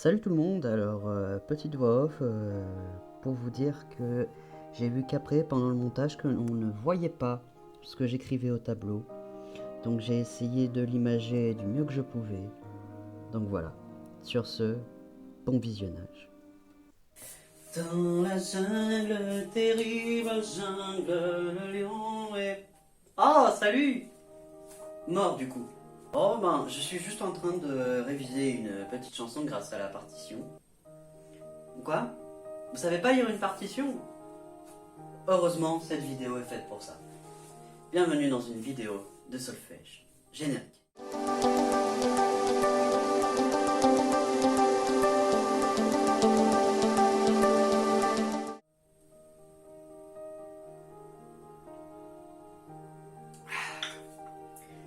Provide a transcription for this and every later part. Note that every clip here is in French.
Salut tout le monde, alors petite voix off pour vous dire que j'ai vu qu'après pendant le montage que l'on ne voyait pas ce que j'écrivais au tableau. Donc j'ai essayé de l'imager du mieux que je pouvais. Donc voilà, sur ce, bon visionnage. Dans la jungle, terrible jungle, le lion est... Oh, salut! Mort du coup. Oh ben, je suis juste en train de réviser une petite chanson grâce à la partition. Quoi? Vous savez pas lire une partition? Heureusement, cette vidéo est faite pour ça. Bienvenue dans une vidéo de solfège. Générique.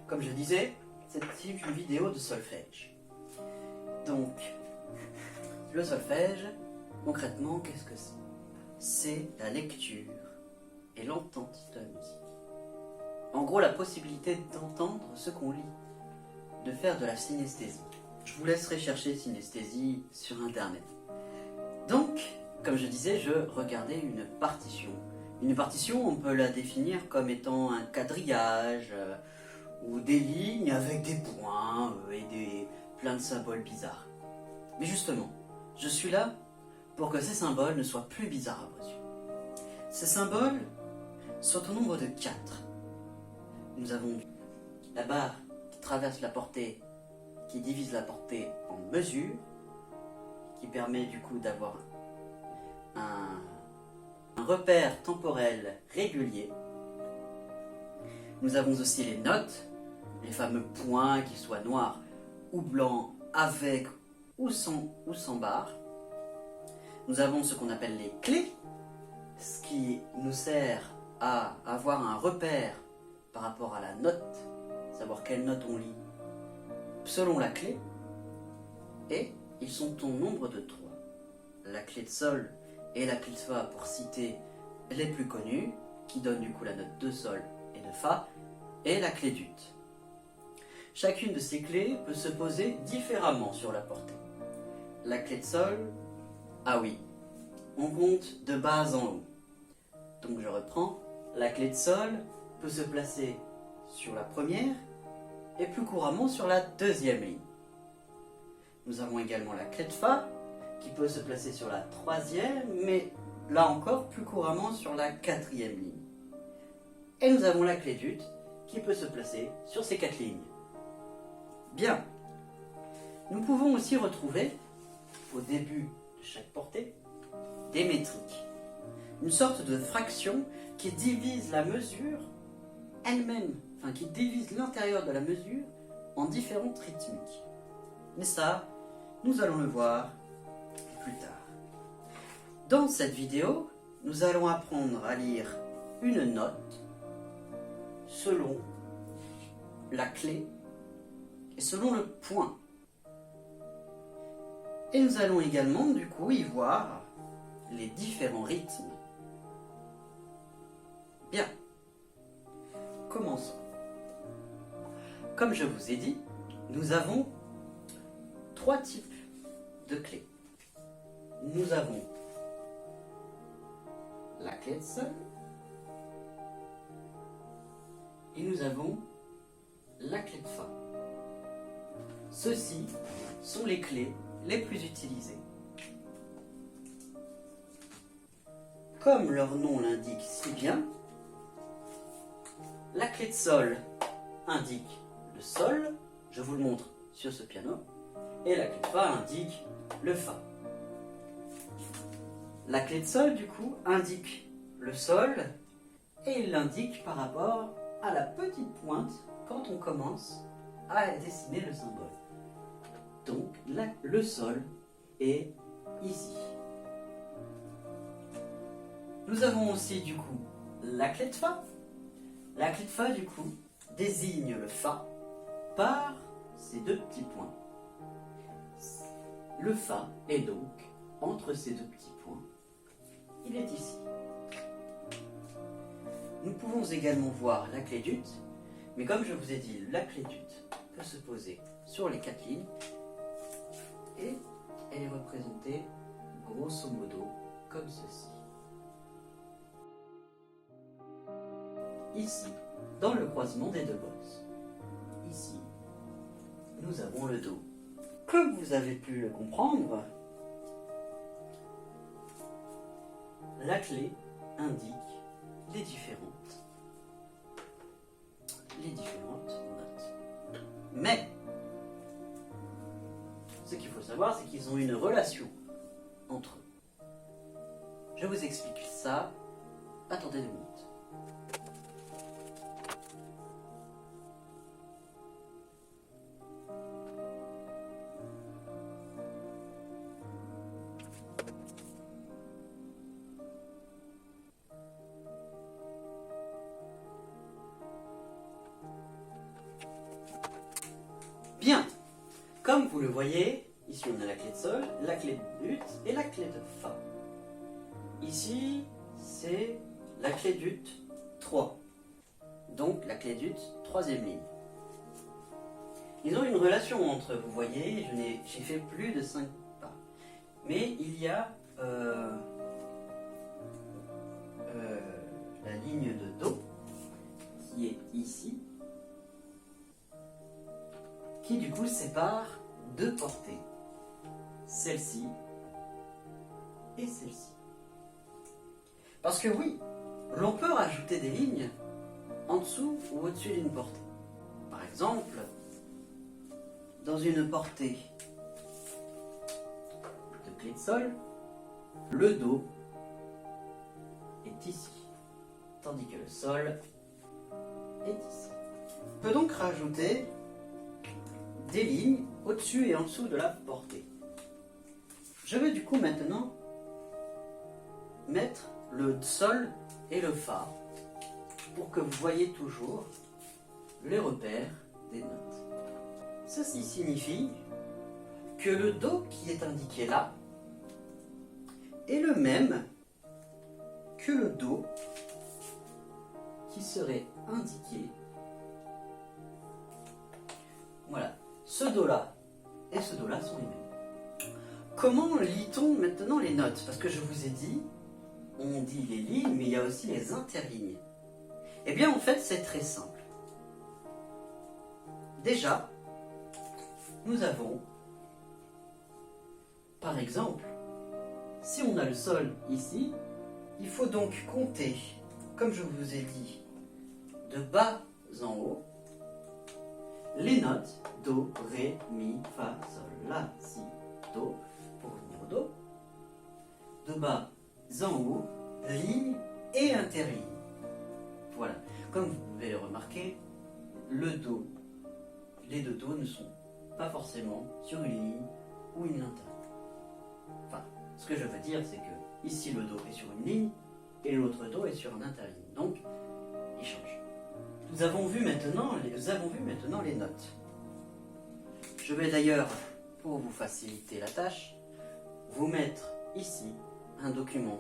Comme je disais, c'est une vidéo de solfège. Donc, le solfège, concrètement, qu'est-ce que c'est? C'est la lecture et l'entente de la musique. En gros, la possibilité d'entendre ce qu'on lit, de faire de la synesthésie. Je vous laisserai chercher synesthésie sur internet. Donc, comme je disais, je regardais une partition. Une partition, on peut la définir comme étant un quadrillage ou des lignes avec des points et plein de symboles bizarres. Mais justement, je suis là pour que ces symboles ne soient plus bizarres à vos yeux. Ces symboles sont au nombre de 4. Nous avons la barre qui traverse la portée, qui divise la portée en mesures, qui permet du coup d'avoir un repère temporel régulier. Nous avons aussi les notes, les fameux points, qu'ils soient noirs ou blancs, avec ou sans barre. Nous avons ce qu'on appelle les clés, ce qui nous sert à avoir un repère par rapport à la note, savoir quelle note on lit selon la clé, et ils sont au nombre de 3. La clé de sol et la clé de fa, pour citer les plus connus, qui donnent du coup la note de sol et de fa, et la clé d'ut. Chacune de ces clés peut se poser différemment sur la portée. La clé de sol, ah oui, on compte de bas en haut. Donc je reprends, la clé de sol peut se placer sur la première et plus couramment sur la deuxième ligne. Nous avons également la clé de fa qui peut se placer sur la troisième, mais là encore plus couramment sur la quatrième ligne. Et nous avons la clé d'ut qui peut se placer sur ces 4 lignes. Bien. Nous pouvons aussi retrouver au début de chaque portée des métriques. Une sorte de fraction qui divise la mesure elle-même, enfin qui divise l'intérieur de la mesure en différentes rythmiques. Mais ça, nous allons le voir plus tard. Dans cette vidéo, nous allons apprendre à lire une note selon la clé et selon le point. Et nous allons également du coup y voir les différents rythmes. Bien, commençons. Comme je vous ai dit, nous avons 3 types de clés. Nous avons la clé de sol et nous avons la clé de fa. Ceux-ci sont les clés les plus utilisées. Comme leur nom l'indique si bien, la clé de sol indique le sol, je vous le montre sur ce piano, et la clé de fa indique le fa. La clé de sol, du coup, indique le sol, et il l'indique par rapport à la petite pointe quand on commence à dessiner le symbole. Donc, là, le sol est ici. Nous avons aussi, du coup, la clé de fa. La clé de fa, du coup, désigne le fa par ces 2 petits points. Le fa est donc entre ces 2 petits points. Il est ici. Nous pouvons également voir la clé d'ut, mais comme je vous ai dit, la clé d'ut peut se poser sur les 4 lignes et elle est représenter grosso modo comme ceci. Ici, dans le croisement des deux bosses, ici, nous avons le Do. Comme vous avez pu le comprendre, la clé indique les différentes notes. Mais, ce qu'il faut savoir, c'est qu'ils ont une relation entre eux. Je vous explique ça. Attendez 2 minutes. Bien, comme vous le voyez, ici on a la clé de Sol, la clé de Ut et la clé de Fa. Ici, c'est la clé d'Ut 3, donc la clé d'Ut, 3e ligne. Ils ont une relation entre eux, vous voyez, j'ai fait plus de 5 pas. Mais il y a la ligne de Do, qui est ici, qui du coup sépare 2 portées, celle-ci et celle-ci. Parce que oui, l'on peut rajouter des lignes en dessous ou au-dessus d'une portée. Par exemple, dans une portée de clé de Sol, le Do est ici, tandis que le Sol est ici. On peut donc rajouter des lignes au-dessus et en dessous de la portée. Je vais du coup maintenant mettre le Sol et le Fa pour que vous voyez toujours les repères des notes. Ceci signifie que le Do qui est indiqué là est le même que le Do qui serait indiqué. Voilà. Ce Do-là et ce Do-là sont les mêmes. Comment lit-on maintenant les notes? Parce que je vous ai dit, on dit les lignes, mais il y a aussi les interlignes. Eh bien, en fait, c'est très simple. Déjà, nous avons, par exemple, si on a le Sol ici, il faut donc compter, comme je vous ai dit, de bas en haut, les notes Do, Ré, Mi, Fa, Sol, La, Si, Do, pour revenir au Do. De bas en haut, ligne et interligne. Voilà. Comme vous pouvez le remarquer, le Do, les deux Do ne sont pas forcément sur une ligne ou une interligne. Enfin, ce que je veux dire, c'est que ici le Do est sur une ligne et l'autre Do est sur une interligne. Donc, il change. Nous avons vu maintenant les notes. Je vais d'ailleurs, pour vous faciliter la tâche, vous mettre ici un document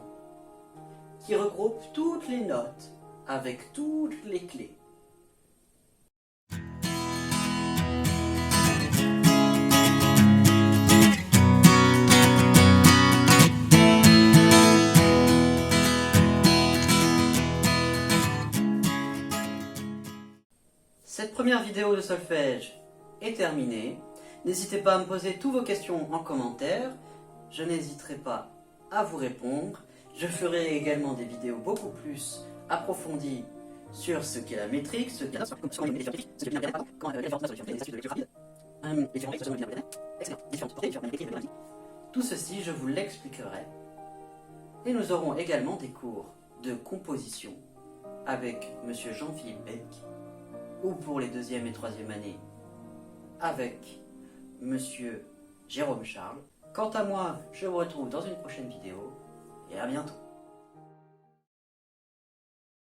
qui regroupe toutes les notes avec toutes les clés. Cette première vidéo de solfège est terminée. N'hésitez pas à me poser toutes vos questions en commentaire. Je n'hésiterai pas à vous répondre. Je ferai également des vidéos beaucoup plus approfondies sur ce qu'est la métrique, ce qu'est la tout ceci, je vous l'expliquerai. Et nous aurons également des cours de composition avec M. Jean-Philippe Beck, ou pour les 2e et 3e années avec Monsieur Jérôme Charles. Quant à moi, je vous retrouve dans une prochaine vidéo et à bientôt.